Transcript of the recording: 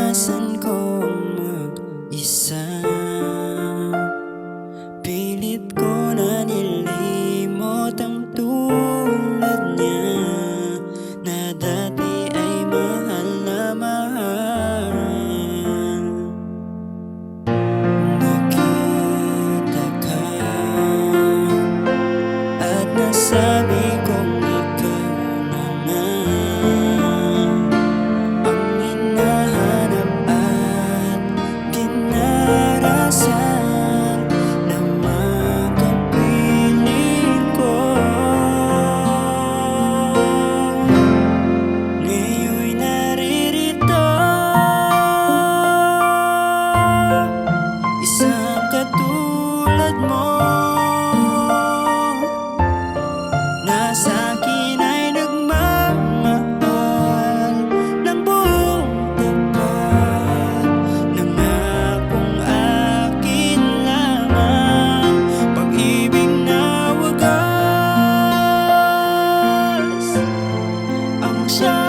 naranasan kong mag-isa. Pilit ko na nilimot ang tulad niya, na dati ay mahal na mahal. Nakita ka at nasabi kong ikaw na nga ang hinahanap at dinarasan na makapiling ko. Ngayon'y naririto, isang katulad mo, na sa'kin ay nagmamahal ng buong tapat. Nangakong akin lamang, pag-ibig na wagas ang siya